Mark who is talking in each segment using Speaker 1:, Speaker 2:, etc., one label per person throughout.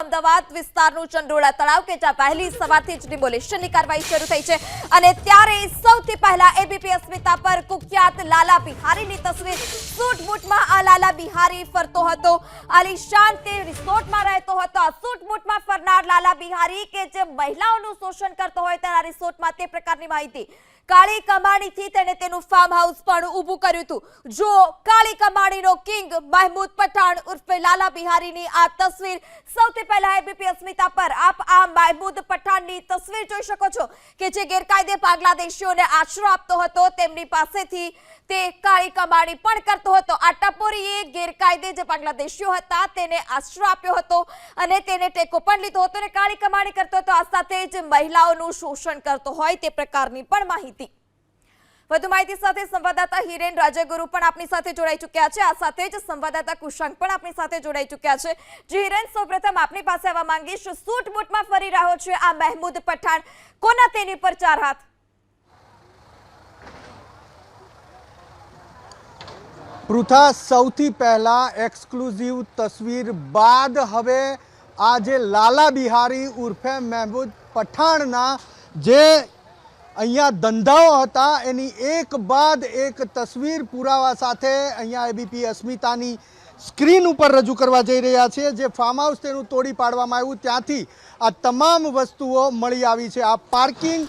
Speaker 1: અમદાવાદ વિસ્તારનું ચંડોળા તળાવ કે જ્યાં પહેલી સવારથી જ ડિમોલિશનની કાર્યવાહી શરૂ થઈ છે અને ત્યારે સૌથી પહેલા એબીપી અસ્મિતા પર કુખ્યાત લાલા બિહારીની તસવીર સૂટ બૂટમાં આ લાલા બિહારી ફરતો હતો આલિશાન તે રિસોર્ટમાં રહેતો હતો આ સૂટ બૂટમાં ફરનાર લાલા બિહારી કે જે મહિલાઓનું શોષણ કરતો હોય તેના રિસોર્ટમાં તે પ્રકારની માહિતી કાળી કમાણીથી તેને તેનું ફાર્મ હાઉસ પણ ઊભું કર્યું હતું જો કાળી કમાણીનો કિંગ મહેમૂદ પઠાણ ઉર્ફે લાલા બિહારીની આ તસવીર સૌથી પહેલા એબીપી અસ્મિતા પર આપ આ મહેમૂદ પઠાણની તસવીર જોઈ શકો છો કે જે ગેરકાયદે બાંગ્લાદેશીઓને આશરો આપતો હતો તેમની પાસેથી તે કાળી કમાણી પણ કરતો હતો આ ટપોરીએ ગેરકાયદે જે બાંગ્લાદેશીઓ હતા તેને આશરો આપ્યો હતો અને તેને ટેકો પણ લીધો હતો અને કાળી કમાણી કરતો હતો આ સાથે જ મહિલાઓનું શોષણ કરતો હોય તે પ્રકારની પણ માહિતી વધુ માહિતી સાથે સંવાદદાતા હિરેન રાજગુરુ પણ આપની સાથે જોડાઈ ચૂક્યા છે આ સાથે જ સંવાદદાતા કુશાંક પણ આપની સાથે જોડાઈ ચૂક્યા છે જે હિરેન સૌપ્રથમ આપની પાસે આવવા માંગીશ સૂટ બૂટમાં ફરી રહ્યો છે આ મહેમૂદ પઠાણ કોના તેની પર ચાર હાથ
Speaker 2: પૃથા સૌથી પહેલા એક્સક્લુઝિવ તસવીર બાદ હવે આજે લાલા બિહારી ઉર્ફે મહેમૂદ પઠાણના જે અહીંયા ધંધાઓ હતા એની એક બાદ એક તસવીર પુરાવા સાથે અહીંયા એબીપી અસ્મિતાની સ્ક્રીન ઉપર રજૂ કરવા જઈ રહ્યા છે જે ફાર્મ હાઉસ તેનું તોડી પાડવામાં આવ્યું ત્યાંથી આ તમામ વસ્તુઓ મળી આવી છે આ પાર્કિંગ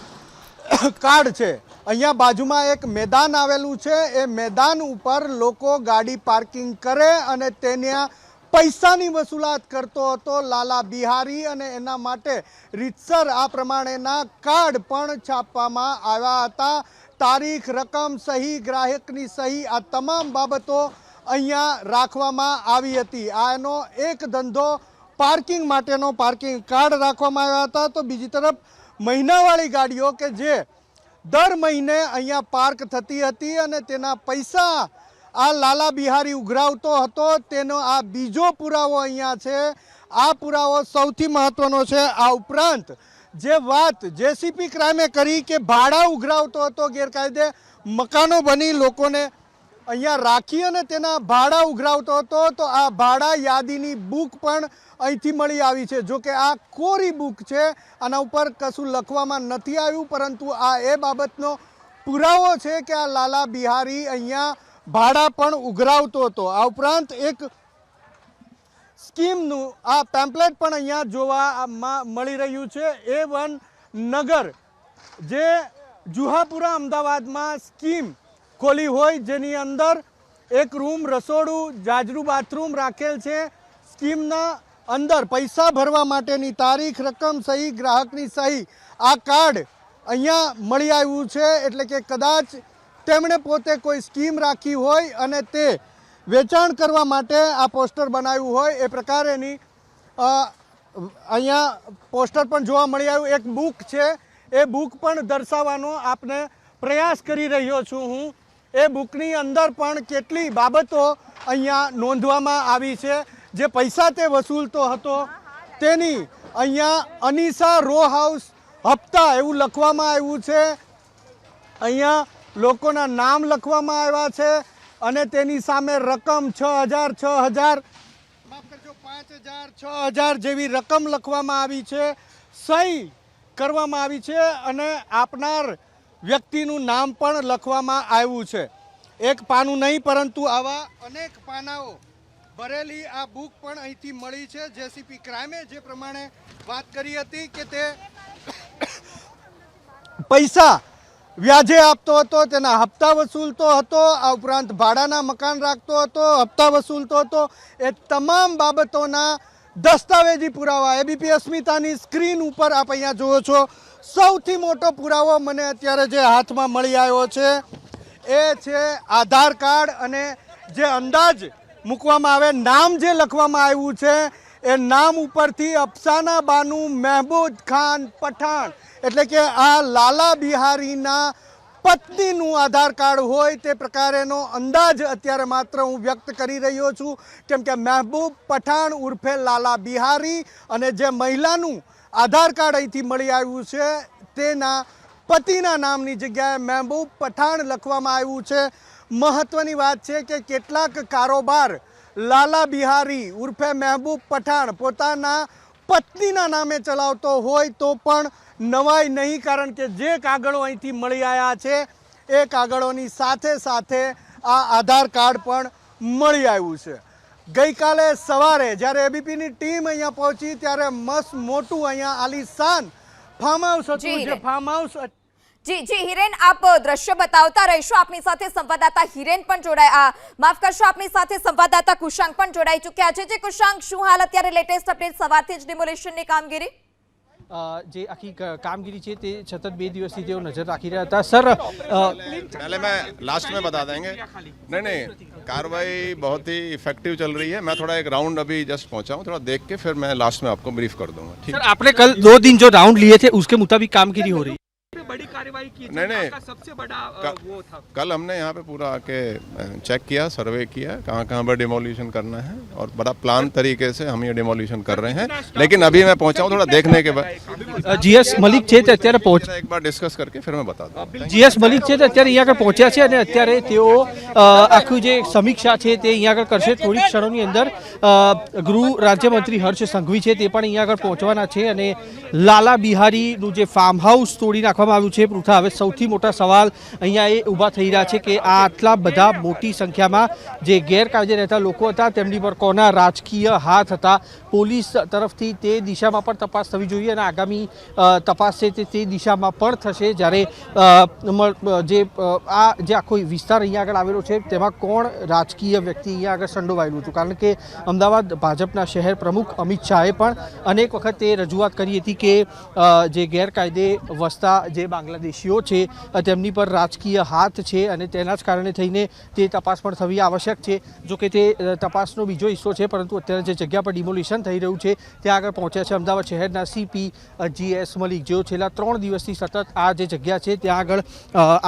Speaker 2: કાર્ડ છે અહીંયા બાજુમાં એક મેદાન આવેલું છે એ મેદાન ઉપર લોકો ગાડી પાર્કિંગ કરે અને તેને પૈસાની વસૂલાત કરતો હતો લાલા બિહારી અને એના માટે રીતસર આ પ્રમાણેના કાર્ડ પણ છાપવામાં આવ્યા હતા તારીખ રકમ સહી ગ્રાહકની સહી આ તમામ બાબતો અહીંયા રાખવામાં આવી હતી આ એનો એક ધંધો પાર્કિંગ માટેનો પાર્કિંગ કાર્ડ રાખવામાં આવ્યા હતા તો બીજી તરફ મહિનાવાળી ગાડીઓ કે જે દર મહિને અહીંયા પાર્ક થતી હતી અને તેના પૈસા આ લાલા બિહારી ઉઘરાવતો હતો તેનો આ બીજો પુરાવો અહીંયા છે આ પુરાવો સૌથી મહત્વનો છે આ ઉપરાંત જે વાત જેસીપી ક્રાઇમે કરી કે ભાડા ઉઘરાવતો હતો ગેરકાયદે મકાનો બની લોકોને અહીંયા રાખી અને તેના ભાડા ઉઘરાવતો હતો તો આ ભાડા યાદીની બુક પણ અહીંથી મળી આવી છે જો કે આ કોરી બુક છે આના ઉપર કશું લખવામાં નથી આવ્યું પરંતુ આ એ બાબતનો પુરાવો છે કે આ લાલા બિહારી અહીંયા ભાડા પણ ઉઘરાવતો હતો આ ઉપરાંત એક સ્કીમનું આ પેમ્પલેટ પણ અહીંયા જોવા મળી રહ્યું છે A1 નગર જે જુહાપુરા અમદાવાદમાં સ્કીમ ખોલી હોય જેની અંદર એક રૂમ રસોડું જાજરૂ બાથરૂમ રાખેલ છે સ્કીમના અંદર પૈસા ભરવા માટેની તારીખ રકમ સહી ગ્રાહકની સહી આ કાર્ડ અહીંયા મળી આવ્યું છે એટલે કે કદાચ તેમણે પોતે કોઈ સ્કીમ રાખી હોય અને તે વેચાણ કરવા માટે આ પોસ્ટર બનાવ્યું હોય એ પ્રકારેની અહીંયા પોસ્ટર પણ જોવા મળી આવ્યું એક બુક છે એ બુક પણ દર્શાવવાનો આપને પ્રયાસ કરી રહ્યો છું હું એ બુકની અંદર પણ કેટલી બાબતો અહીંયા નોંધવામાં આવી છે જે પૈસા તે વસૂલતો હતો તેની અહીંયા અનીસા રો હાઉસ હપ્તા એવું લખવામાં આવ્યું છે અહીંયા લોકોના નામ લખવામાં આવ્યા છે અને તેની સામે રકમ 6,000 માફ કરજો 5,000 6,000 જેવી રકમ લખવામાં આવી છે સહી કરવામાં આવી છે અને આપનાર વ્યક્તિનું નામ પણ લખવામાં આવ્યું છે એક પાનું નહીં પરંતુ આવા અનેક પાનાઓ ભરેલી આ બુક પણ અહીંથી મળી છે જેસીપી ક્રાઇમે જે પ્રમાણે વાત કરી હતી કે તે પૈસા વ્યાજે આપતો હતો તેના હપ્તા વસૂલતો હતો આ ઉપરાંત ભાડાના મકાન રાખતો હતો હપ્તા વસૂલતો હતો એ તમામ બાબતોના દસ્તાવેજી પુરાવા એબીપી અસ્મિતાની સ્ક્રીન ઉપર આપ અહીંયા જુઓ છો સૌથી મોટો પુરાવો મને અત્યારે જે હાથમાં મળી આવ્યો છે એ છે આધાર કાર્ડ અને જે અંદાજ મૂકવામાં આવે નામ જે લખવામાં આવ્યું છે એ નામ ઉપરથી અફસાના બાનુ મહેમૂદ ખાન પઠાણ એટલે કે આ લાલા બિહારીના પત્નીનું આધાર કાર્ડ હોય તે પ્રકારેનો અંદાજ અત્યારે માત્ર હું વ્યક્ત કરી રહ્યો છું કેમ કે મહેબૂબ પઠાણ ઉર્ફે લાલા બિહારી અને જે મહિલાનું આધાર કાર્ડ અહીંથી મળી આવ્યું છે તેના પતિના નામની જગ્યાએ મહેબૂબ પઠાણ લખવામાં આવ્યું છે મહત્વની વાત છે કે કેટલાક કારોબાર લાલા બિહારી ઉર્ફે મહેબૂબ પઠાણ પોતાના પત્નીના નામે ચલાવતો હોય તો પણ નવાઈ નહીં, કારણ કે જે કાગળો અહીંથી મળી આવ્યા છે એ કાગળોની સાથે સાથે આ આધાર કાર્ડ પણ મળી આવ્યું છે. ગઈકાલે સવારે જ્યારે એબીપીની ટીમ અહીંયા પહોંચી ત્યારે મસ્ત મોટું અહીંયા આલીશાન ફાર્મ હાઉસ હતું. જે ફાર્મ હાઉસ
Speaker 1: જી હિરેન, આપ દ્રશ્ય બતાવતા રહીશો. આપની સાથે સંવાદદાતા હિરેન પણ જોડાય, માફ કરશો, આપની સાથે સંવાદદાતા કુશાંક પણ જોડાઈ ચૂક્યા છે. જે કુશાંક, શું હાલ અત્યારે લેટેસ્ટ અપડેટ સવારથી જ ડિમોલિશનની કામગીરી?
Speaker 3: જે આખી કામગીરી છે તે સતત 2 દિવસથી તેઓ નજર રાખી રહ્યા હતા. સર,
Speaker 4: पहले मैं लास्ट में बता देंगे. नहीं, कार्रवाई बहुत ही इफेक्टिव चल रही है. मैं थोड़ा एक राउंड अभी जस्ट पहुंचा हूँ, थोड़ा देख के फिर मैं लास्ट में आपको ब्रीफ कर दूंगा. ठीक
Speaker 3: सर आपने कल 2 दिन जो राउंड लिए थे उसके मुताबिक कामगिरी हो रही है. बड़ी कार्रवाई की थी,
Speaker 4: नहीं,
Speaker 3: आपका सबसे बड़ा वो था.
Speaker 4: कल हमने यहाँ पे पूरा आके चेक किया, सर्वे किया कहाँ कहाँ पर डिमोलिशन करना है और बड़ा प्लान तरीके से हम ये डिमोलिशन कर रहे हैं. लेकिन अभी मैं पहुंचा हूँ, थोड़ा देखने के बाद
Speaker 3: જીએસ મલિક છે તે અત્યારે પહોંચ
Speaker 4: एक बार डिस्कस करके फिर मैं बता दूँ.
Speaker 3: જીએસ મલિક છે તે અત્યારે અહીંયા આગળ પહોંચ્યા છે અને અત્યારે તેઓ આખું જે સમીક્ષા છે તે અહીંયા આગળ કરશે. થોડી ક્ષણોની અંદર ગૃહ રાજ્યમંત્રી હર્ષ સંઘવી છે તે પણ અહીંયા આગળ પહોંચવાના છે અને લાલા બિહારીનું જે ફાર્મ હાઉસ તોડી નાખવામાં આવ્યું છે પૃથા, હવે સૌથી મોટા સવાલ અહીંયા એ ઊભા થઈ રહ્યા છે કે આ આટલા બધા મોટી સંખ્યામાં જે ગેરકાયદે રહેતા લોકો હતા તેમની પર કોના રાજકીય હાથ હતા. પોલીસ તરફથી તે દિશામાં પણ તપાસ થવી જોઈએ અને આગામી તપાસ છે તે દિશામાં પણ થશે. જ્યારે જે આખો વિસ્તાર અહીંયા આગળ આવેલો છે તેમાં કોણ રાજકીય વ્યક્તિ અહીંયા આગળ સંડોવાયેલું હતું, કારણ કે અમદાવાદ ભાજપના શહેર પ્રમુખ અમિત શાહે પણ અનેક વખત તે રજૂઆત કરી હતી કે જે ગેરકાયદે વસતા જે બાંગ્લાદેશીઓ છે તેમની પર રાજકીય હાથ છે અને તેના જ કારણે થઈને તે તપાસ પણ થવી આવશ્યક છે. જો કે તે તપાસનો બીજો હિસ્સો છે, પરંતુ અત્યારે જે જગ્યા પર ડિમોલિશન થઈ રહ્યું છે ત્યાં આગળ પહોંચ્યા છે અમદાવાદ શહેરના સીપી જીએસ મલિક, જેઓ છેલ્લા 3 દિવસથી સતત આ જે જગ્યા છે ત્યાં આગળ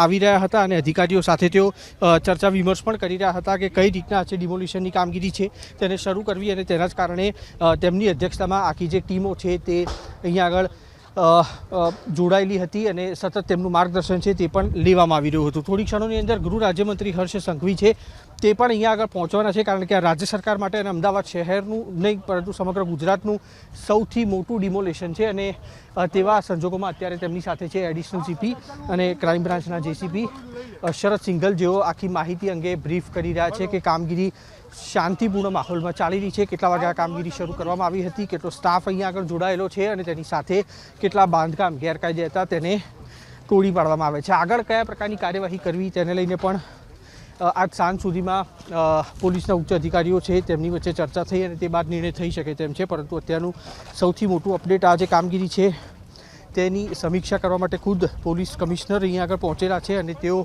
Speaker 3: આવી રહ્યા હતા અને અધિકારીઓ સાથે તેઓ ચર્ચા વિમર્શ પણ કરી રહ્યા હતા કે કઈ રીતના જે ડિમોલિશનની કામગીરી છે તેને શરૂ કરવી અને તેના જ કારણે તેમની અધ્યક્ષતામાં આખી જે ટીમો છે તે અહીંયા આગળ જોડાયેલી હતી અને સતત તેમનું માર્ગદર્શન છે તે પણ લેવામાં આવી રહ્યું હતું. થોડી ક્ષણોની અંદર ગૃહ રાજ્યમંત્રી હર્ષ સંઘવી છે તે પણ અહીંયા આગળ પહોંચવાના છે, કારણ કે આ રાજ્ય સરકાર માટે અને અમદાવાદ શહેરનું નહીં પરંતુ સમગ્ર ગુજરાતનું સૌથી મોટું ડિમોલેશન છે અને તેવા સંજોગોમાં અત્યારે તેમની સાથે છે એડિશનલ સીપી અને ક્રાઇમ બ્રાન્ચના જેસીપી શરદ સિંઘલ, જેઓ આખી માહિતી અંગે બ્રીફ કરી રહ્યા છે કે કામગીરી શાંતિપૂર્ણ માહોલમાં ચાલી રહી છે, કેટલા વાગે આ કામગીરી શરૂ કરવામાં આવી હતી, કેટલો સ્ટાફ અહીંયા આગળ જોડાયેલો છે અને તેની સાથે કેટલા બાંધકામ ગેરકાયદે હતા તેને તોડી પાડવામાં આવે છે. આગળ કયા પ્રકારની કાર્યવાહી કરવી તેને લઈને પણ આજ સાંજ સુધીમાં પોલીસના ઉચ્ચ અધિકારીઓ છે તેમની વચ્ચે ચર્ચા થઈ અને તે બાદ નિર્ણય થઈ શકે તેમ છે. પરંતુ અત્યારનું સૌથી મોટું અપડેટ આ જે કામગીરી છે તેની સમીક્ષા કરવા માટે ખુદ પોલીસ કમિશનર અહીંયા આગળ પહોંચેલા છે અને તેઓ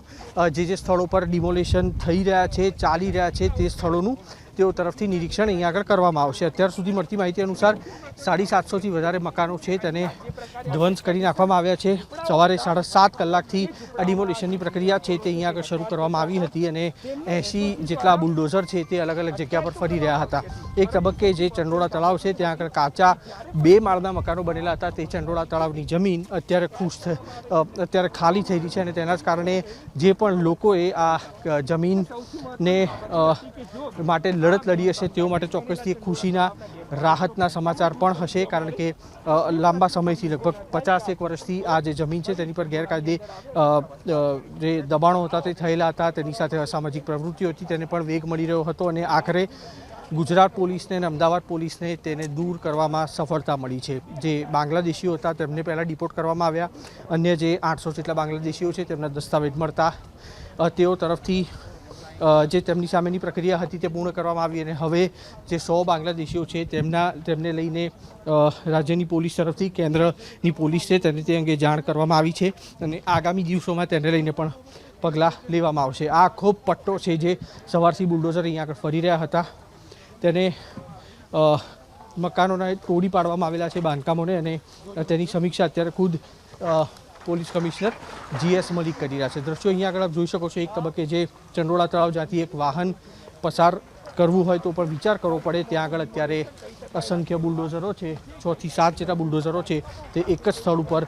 Speaker 3: જે સ્થળો પર ડિમોલેશન થઈ રહ્યા છે, ચાલી રહ્યા છે તે સ્થળોનું તેઓ તરફથી નિરીક્ષણ અહીંયા આગળ કરવામાં આવશે. અત્યાર સુધી મળતી માહિતી અનુસાર 750થી વધારે મકાનો છે તેને ધ્વંસ કરી નાખવામાં આવ્યા છે. સવારે 7:30 કલાકથી આ ડિમોલિશનની પ્રક્રિયા છે તે અહીંયા આગળ શરૂ કરવામાં આવી હતી અને 80 જેટલા બુલડોઝર છે તે અલગ અલગ જગ્યા પર ફરી રહ્યા હતા. એક તબક્કે જે ચંડોળા તળાવ છે ત્યાં આગળ કાચા 2 માળના મકાનો બનેલા હતા, તે ચંડોળા તળાવની જમીન અત્યારે ખાલી થઈ રહી છે અને તેના જ કારણે જે પણ લોકોએ આ જમીનને માટે લડત લડી હશે તેઓ માટે ચોક્કસથી એક ખુશીના રાહતના સમાચાર પણ હશે, કારણ કે લાંબા સમયથી લગભગ 50 વર્ષથી આ જે જમીન છે તેની પર ગેરકાયદે જે દબાણો હતા તે થયેલા હતા, તેની સાથે અસામાજિક પ્રવૃત્તિઓ હતી તેને પણ વેગ મળી રહ્યો હતો અને આખરે ગુજરાત પોલીસને અને અમદાવાદ પોલીસને તેને દૂર કરવામાં સફળતા મળી છે. જે બાંગ્લાદેશીઓ હતા તેમને પહેલાં ડિપોર્ટ કરવામાં આવ્યા, અન્ય જે 800 જેટલા બાંગ્લાદેશીઓ છે તેમના દસ્તાવેજ મળતા તેઓ તરફથી જે તેમની સામેની પ્રક્રિયા હતી તે પૂર્ણ કરવામાં આવી અને હવે જે 100 બાંગ્લાદેશીઓ છે તેમને લઈને રાજ્યની પોલીસ તરફથી કેન્દ્રની પોલીસ છે તેને તે અંગે જાણ કરવામાં આવી છે અને આગામી દિવસોમાં તેને લઈને પણ પગલાં લેવામાં આવશે. આ આખો પટ્ટો છે જે સવારથી બુલડોઝર અહીંયા આગળ ફરી રહ્યા હતા તેને મકાનોને તોડી પાડવામાં આવેલા છે, બાંધકામોને, અને તેની સમીક્ષા અત્યારે ખુદ પોલીસ કમિશનર જીએસ મલિક કરી રહ્યા છે. દ્રશ્યો અહીંયા આગળ આપ જોઈ શકો છો. એક તબક્કે જે ચંડોળા તળાવ જ્યાંથી એક વાહન પસાર કરવું હોય તો પણ વિચાર કરવો પડે, ત્યાં આગળ અત્યારે અસંખ્ય બુલડોઝરો છે, 6 થી 7 જેટલા બુલડોઝરો છે તે એક જ સ્થળ ઉપર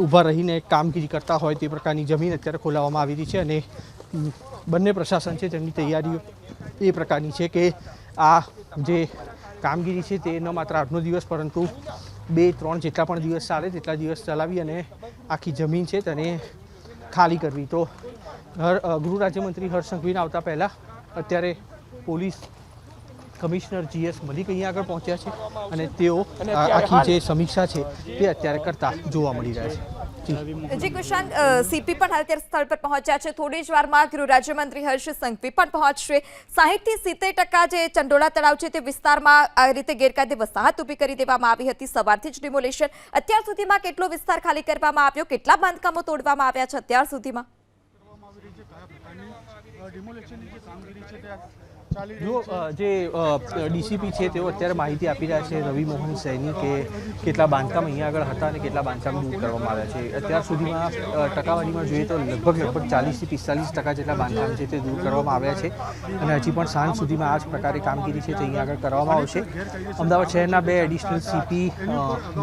Speaker 3: ઊભા રહીને કામગીરી કરતા હોય તે પ્રકારની જમીન અત્યારે ખોલાવવામાં આવી રહી છે અને બંને પ્રશાસન છે તેમની તૈયારીઓ એ પ્રકારની છે કે આ જે કામગીરી છે તે ન માત્ર આજનો દિવસ પરંતુ 2-3 જેટલા પણ દિવસ ચાલે તેટલા દિવસ ચલાવી અને આખી જમીન છે તેને ખાલી કરવી. તો ગૃહ રાજ્યમંત્રી હર્ષ સંઘવીને આવતા પહેલાં અત્યારે પોલીસ કમિશનર GS મલિક અહીંયા આગળ પહોંચ્યા છે અને તેઓ આખી જે સમીક્ષા છે તે અત્યારે કરતા જોવા મળી રહ્યા છે.
Speaker 1: જી કુશાંક, સીપી પણ હાલ અત્યારે સ્થળ પર પહોંચ્યા છે. થોડી જ વારમાં ગૃહ રાજ્યમંત્રી હર્ષ સંઘવી પણ પહોંચશે. 60-70% જે ચંડોળા તળાવ છે તે વિસ્તારમાં આ રીતે ગેરકાયદે વસાહત ઊભી કરી દેવામાં આવી હતી. સવારથી જ ડિમોલેશન. અત્યાર સુધીમાં કેટલો વિસ્તાર ખાલી કરવામાં આવ્યો? કેટલા બાંધકામો તોડવામાં આવ્યા છે અત્યાર સુધીમાં?
Speaker 3: જો જે ડીસીપી છે તેઓ અત્યારે માહિતી આપી રહ્યા છે રવિ મોહન સૈની કે કેટલા બાંધકામ અહીંયા આગળ હતા અને કેટલા બાંધકામ દૂર કરવામાં આવ્યા છે. અત્યાર સુધીમાં ટકાવારીમાં જોઈએ તો લગભગ 40-45% જેટલા બાંધકામ છે તે દૂર કરવામાં આવ્યા છે અને હજી પણ સાંજ સુધીમાં આ જ પ્રકારે કામગીરી છે તે અહીંયા આગળ કરવામાં આવશે. અમદાવાદ શહેરના 2 એડિશનલ CP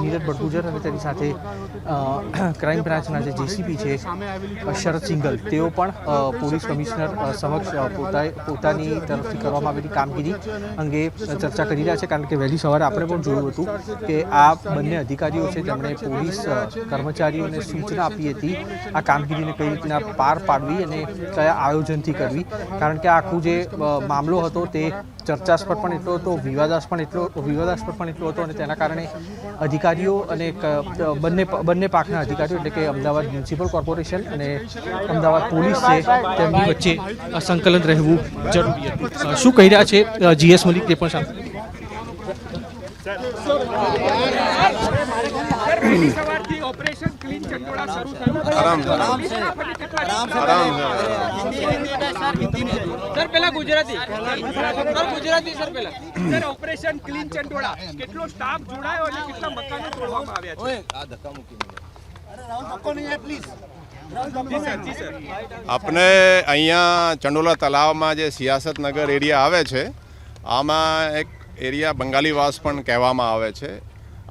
Speaker 3: નીરજ બડગુજર અને તેની સાથે ક્રાઇમ બ્રાન્ચના જે JCP છે શરદ સિંઘલ તેઓ પણ પોલીસ કમિશનર સમક્ષ પોતાની તરફથી કરવામાં આવેલી કામગીરી અંગે ચર્ચા કરી રહ્યા છે. કારણ કે વહેલી સવારે આપણે પણ જોયું હતું કે આ બંને અધિકારીઓ છે તેમણે પોલીસ કર્મચારીઓને સૂચના આપી હતી આ કામગીરીને કઈ રીતના પાર પાડવી અને કયા આયોજનથી કરવી. કારણ કે આખું જે મામલો હતો તે ચર્ચાસ્પદ પણ એટલો હતો, વિવાદાસ્પદ પણ એટલો હતો અને તેના કારણે અધિકારીઓ અને બંને પાકના અધિકારીઓ એટલે કે અમદાવાદ મ્યુનિસિપલ કોર્પોરેશન અને અમદાવાદ પોલીસ છે તેમની વચ્ચે સંકલન રહેવું જરૂરી હતું. શું કહી રહ્યા છે GS મલિક તે પણ સાંભળો.
Speaker 5: ઓપરેશન ક્લીન ચંડોળા શરૂ થયું. સર પહેલા ગુજરાતી સર પહેલા સર ઓપરેશન ક્લીન ચંડોળા કેટલો સ્ટાફ જોડાયો અને કેટલા મકાનો તોડવામાં આવ્યા છે?
Speaker 4: આપણે અહીંયા ચંડોલા તલાવમાં જે સિયાસતનગર એરિયા આવે છે આમાં એક એરિયા બંગાળીવાસ પણ કહેવામાં આવે છે.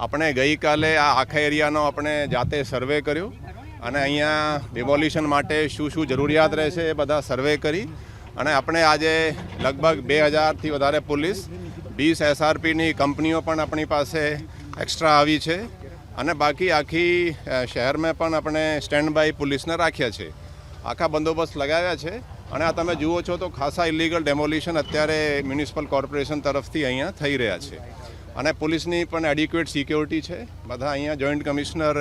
Speaker 4: આપણે ગઈકાલે આ આખા એરિયાનો આપણે જાતે સર્વે કર્યો અને અહીંયા ડિમોલિશન માટે શું શું જરૂરિયાત રહેશે એ બધા સર્વે કરી અને આપણે આજે લગભગ 2000થી વધારે પોલીસ 20 SRPની કંપનીઓ પણ આપણી પાસે એક્સ્ટ્રા આવી છે અને બાકી આખી શહેરમાં પણ આપણે સ્ટેન્ડ બાય પોલીસને રાખ્યા છે. આખા બંદોબસ્ત લગાવ્યા છે અને આ તમે જુઓ છો તો ખાસા ઇલીગલ ડેમોલિશન અત્યારે મ્યુનિસિપલ કોર્પોરેશન તરફથી અહીંયા થઈ રહ્યા છે અને પોલીસની પણ એડિક્વેટ સિક્યોરિટી છે. બધા અહીંયા જોઈન્ટ કમિશનર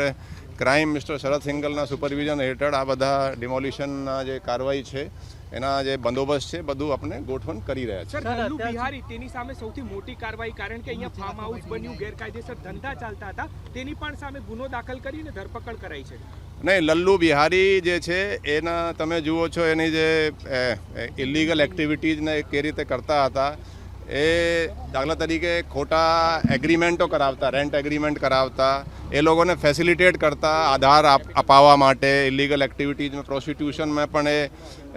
Speaker 4: ક્રાઇમ મિસ્ટર શરદ સિંઘલના સુપરવિઝન હેઠળ આ બધા ડિમોલિશનના જે કાર્યવાહી છે એના જે બંદોબસ્ત છે બધું આપણે ગોઠવણ કરી રહ્યા છે.
Speaker 5: સર લલ્લુ બિહારી તેની સામે સૌથી મોટી કાર્યવાહી, કારણ કે અહીંયા ફાર્મ હાઉસ બન્યું, ગેરકાયદેસર ધંધા ચાલતા હતા, તેની પણ સામે ગુનો દાખલ કરીને ધરપકડ કરાઈ છે.
Speaker 4: નહીં, લલ્લુ બિહારી જે છે એના તમે જુઓ છો એની જે ઇલીગલ એક્ટિવિટીઝને કઈ રીતે કરતા હતા એ દાખલા તરીકે ખોટા એગ્રીમેન્ટો કરાવતા, રેન્ટ એગ્રીમેન્ટ કરાવતા, એ લોકોને ફેસિલિટેટ કરતા આધાર અપાવવા માટે ઇલીગલ એક્ટિવિટીઝમાં, પ્રોસ્ટિટ્યુશનમાં પણ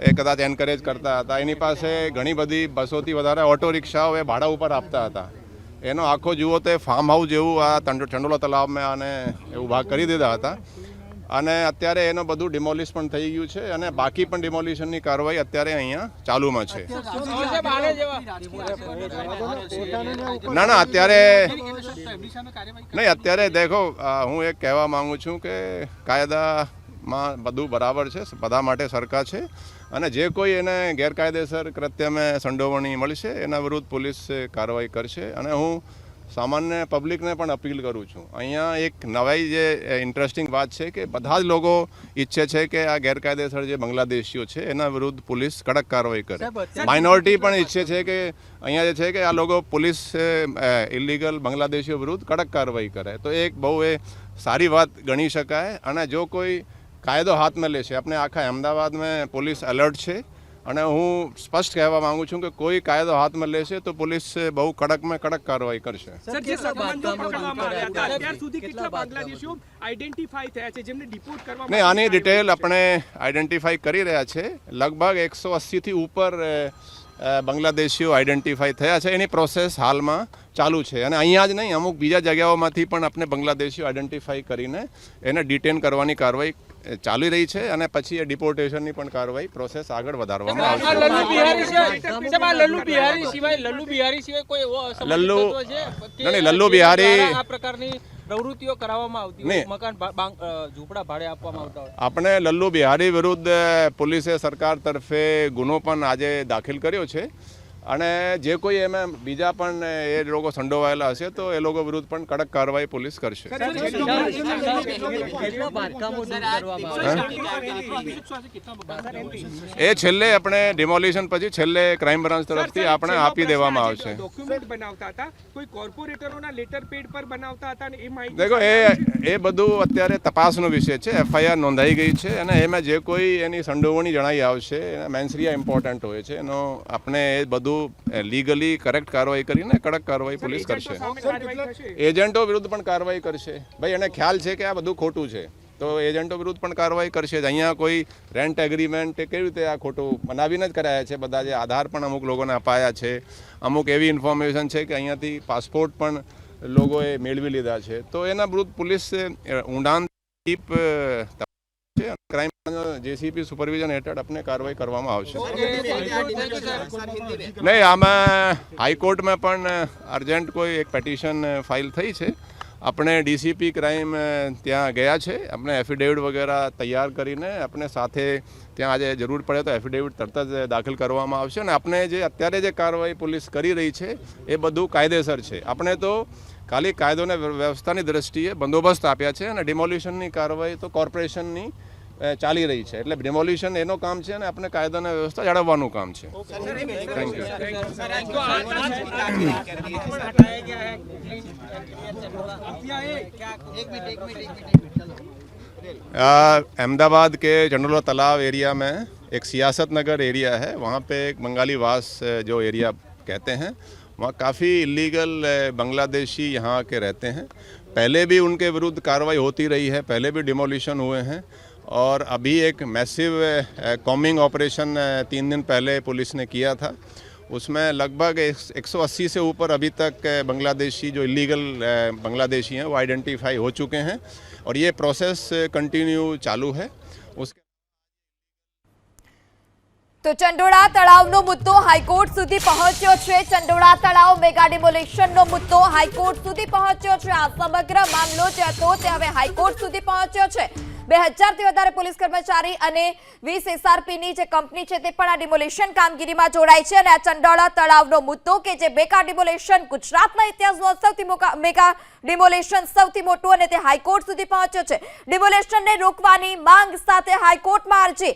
Speaker 4: એ કદાચ એન્કરેજ કરતા હતા. એની પાસે ઘણી બધી 200થી વધારે ઓટો રિક્ષાઓ એ ભાડા ઉપર આપતા હતા. એનો આખો જુઓ તો ફાર્મ હાઉસ જેવું આ ચંડોલા તલાવમાં આને એવું ભાગ કરી દીધા હતા અને અત્યારે એનું બધું ડિમોલિશ પણ થઈ ગયું છે અને બાકી પણ ડિમોલિશનની કાર્યવાહી અત્યારે અહીંયા ચાલુમાં છે. ના અત્યારે નહીં, અત્યારે દેખો હું એક કહેવા માંગુ છું કે કાયદામાં બધું બરાબર છે, બધા માટે સરખા છે અને જે કોઈ એને ગેરકાયદેસર કૃત્યમાં સંડોવણી મળશે એના વિરુદ્ધ પોલીસ કાર્યવાહી કરશે. અને હું સામાન્ય પબ્લિકને પણ અપીલ કરું છું, અહીંયા એક નવાઈ જે ઇન્ટરેસ્ટિંગ વાત છે કે બધા જ લોકો ઈચ્છે છે કે આ ગેરકાયદેસર જે બાંગ્લાદેશીઓ છે એના વિરુદ્ધ પોલીસ કડક કાર્યવાહી કરે. માઇનોરિટી પણ ઈચ્છે છે કે અહીંયા જે છે કે આ લોકો પોલીસ ઇલીગલ બાંગ્લાદેશીઓ વિરુદ્ધ કડક કાર્યવાહી કરે. તો એક બહુ એ સારી વાત ગણી શકાય અને જો કોઈ કાયદો હાથમાં લેશે, આપણે આખા અમદાવાદમાં પોલીસ એલર્ટ છે અને હું સ્પષ્ટ કહેવા માંગુ છું કે કોઈ કાયદો હાથમાં લેશે તો પોલીસ બહુ કડકમાં કડક કાર્યવાહી કરશે.
Speaker 5: સર જે સંબંધો પકડવામાં આવ્યા હતા અત્યાર સુધી કેટલા બાંગ્લાદેશીઓ આઈડેન્ટિફાઈ થયા છે જેમને ડિપોર્ટ કરવામાં?
Speaker 4: નહીં, આની ડિટેલ આપણે આઈડેન્ટિફાઈ કરી રહ્યા છે. લગભગ 180થી ઉપર બાંગ્લાદેશીઓ આઈડેન્ટિફાઈ થયા છે. એની પ્રોસેસ હાલમાં ચાલુ છે અને અહીંયા જ નહીં, અમુક બીજા જગ્યાઓમાંથી પણ આપણે બાંગ્લાદેશીઓ આઈડેન્ટિફાઈ કરીને એને ડિટેન કરવાની કાર્યવાહી ચાલી રહી છે અને પછી એ ડિપોર્ટેશનની પણ કાર્યવાહી પ્રોસેસ આગળ વધારવામાં આવશે.
Speaker 6: લલ્લુ બિહારી સિવાય કોઈ એવો
Speaker 4: લલ્લુ
Speaker 6: છે
Speaker 4: નહીં, લલ્લુ બિહારી
Speaker 6: આ પ્રકારની પ્રવૃત્તિઓ કરાવવામાં આવતી હોય, મકાન ઝૂંપડા ભાડે આપવામાં આવતા હોય.
Speaker 4: આપણે લલ્લુ બિહારી વિરુદ્ધ પોલીસે સરકાર તરફે ગુનો પણ આજે દાખલ કર્યો છે અને જે કોઈ એમાં બીજા પણ એ લોકો સંડોવાયેલા હશે તો એ લોકો વિરુદ્ધ પણ કડક કાર્યવાહી પોલીસ કરશે. એ છેલ્લે આપણે ડિમોલિશન પછી છેલ્લે ક્રાઇમ બ્રાન્ચ તરફથી આપણે આપી દેવામાં આવશે.
Speaker 5: ડોક્યુમેન્ટ બનાવતા હતા, કોઈ કોર્પોરેટરોના લેટર પેડ પર બનાવતા હતા અને એ માહિતી
Speaker 4: દેખો એ બધું અત્યારે તપાસનો વિષય છે. FIR નોંધાઈ ગઈ છે અને એમાં જે કોઈ એની સંડોવણી જણાઈ આવશે મેન્સરિયા ઇમ્પોર્ટન્ટ હોય છે એનો આપણે એ બધું લીગલી કરેક્ટ કાર્યવાહી કરીને કડક કાર્યવાહી પોલીસ કરશે. એજન્ટો વિરુદ્ધ પણ કાર્યવાહી કરશે. ભાઈ એને ખ્યાલ છે કે આ બધું ખોટું છે તો એજન્ટો વિરુદ્ધ પણ કાર્યવાહી કરશે. અહીંયા કોઈ રેન્ટ એગ્રીમેન્ટ કેવી રીતે આ ખોટું બનાવીને જ કરાયા છે. બધા જે આધાર પણ અમુક લોકોને અપાયા છે, અમુક એવી ઇન્ફોર્મેશન છે કે અહીંયાથી પાસપોર્ટ પણ લોકોએ મેળવી લીધા છે. તો એના વિરુદ્ધ પોલીસ ઊંડાણ ક્રાઇમ JCP સુપરવિઝન હેઠળ આપણે કાર્યવાહી કરવામાં આવશે. નહીં, આમાં હાઈકોર્ટમાં પણ અર્જન્ટ કોઈ એક પેટિશન ફાઇલ થઈ છે. આપણે DCP ક્રાઇમ ત્યાં ગયા છે. આપણે એફિડેવિટ વગેરે તૈયાર કરીને આપણે સાથે ત્યાં આજે જરૂર પડે તો એફિડેવિટ તરત જ દાખલ કરવામાં આવશે અને આપણે જે અત્યારે જે કાર્યવાહી પોલીસ કરી રહી છે એ બધું કાયદેસર છે. આપણે તો ખાલી કાયદો અને વ્યવસ્થાની દ્રષ્ટિએ બંદોબસ્ત આપ્યા છે અને ડિમોલિશનની કાર્યવાહી તો કોર્પોરેશનની ચાલી રહી છે. એટલે ડિમોલિશન એનો કામ છે અને આપણે કાયદો અને વ્યવસ્થા જાળવવાનું કામ છે. Thank you. अहमदाबाद के चंडोला तालाब एरिया में एक सियासत नगर एरिया है. वहाँ पे एक बंगाली वास जो एरिया कहते हैं, वहाँ काफ़ी इलीगल बांग्लादेशी यहाँ के रहते हैं. पहले भी उनके विरुद्ध कार्रवाई होती रही है, पहले भी डिमोलिशन हुए हैं और अभी एक मैसिव कॉम्बिंग ऑपरेशन 3 दिन पहले पुलिस ने किया था. उसमें लगभग 180 से ऊपर अभी तक बांग्लादेशी जो इलीगल बांग्लादेशी हैं वो आइडेंटिफाई हो चुके हैं और ये प्रोसेस कंटिन्यू चालू है. उसके
Speaker 1: તો ચંડોળા તળાવનો મુદ્દો હાઈકોર્ટ સુધી પહોંચ્યો છે. ચંડોળા તળાવ મેગા ડિમોલિશનનો મુદ્દો હાઈકોર્ટ સુધી પહોંચ્યો છે. આ સમગ્ર મામલો જે હતો તે હવે હાઈકોર્ટ સુધી પહોંચ્યો છે. 2000થી વધારે પોલીસ કર્મચારી અને 20 SRPની જે કંપની છે તે પણ આ ડિમોલિશન કામગીરીમાં જોડાઈ છે અને આ ચંડોળા તળાવનો મુદ્દો કે જે મેગા ડિમોલિશન ગુજરાતના ઇતિહાસનું સૌથી મેગા ડિમોલિશન સૌથી મોટું અને તે હાઈકોર્ટ સુધી પહોંચ્યો છે. ડિમોલિશનને રોકવાની માંગ સાથે હાઈકોર્ટમાં અરજી,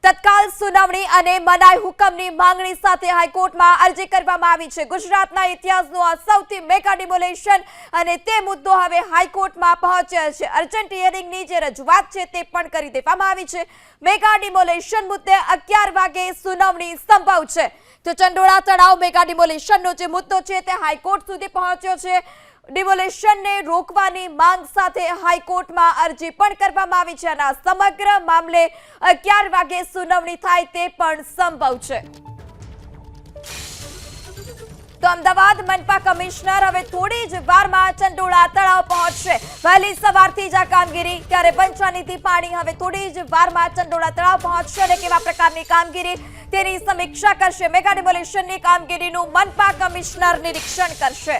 Speaker 1: તત્કાલ સુનાવણી અને મનાઈ હુકમની માંગણી સાથે હાઈકોર્ટમાં અરજી કરવામાં આવી છે. ગુજરાતના ઇતિહાસનું આ સૌથી મેગા ડિમોલિશન અને તે મુદ્દો હવે હાઈકોર્ટમાં પહોંચ્યો છે. અર્જન્ટ હિયરિંગની જે રજૂઆત છે તે પણ કરી દેવામાં આવી છે. મેગા ડિમોલિશન મુદ્દે 11 વાગે સુનાવણી સંભવ છે. તો ચંડોળા તળાવ મેગા ડિમોલિશનનો જે મુદ્દો છે તે હાઈકોર્ટ સુધી પહોંચ્યો છે. ડિમોલિશનને રોકવાની માંગ સાથે હાઈકોર્ટમાં અરજી પણ કરવામાં આવી છે અને આ સમગ્ર મામલે 11 વાગે સુનાવણી થાય તે પણ સંભવ છે. તો અમદાવાદ મનપા કમિશનર હવે થોડી જ વારમાં ચંડોળા તળાવ પહોંચશે. વહેલી સવારથી જ આ કામગીરી, ત્યારે પંચાનીથી પાણી હવે થોડી જ વારમાં ચંડોળા તળાવ પહોંચશે અને કેવા પ્રકારની કામગીરી તેની સમીક્ષા કરશે. મેગા ડિમોલિશનની કામગીરીનું મનપા કમિશનર નિરીક્ષણ કરશે.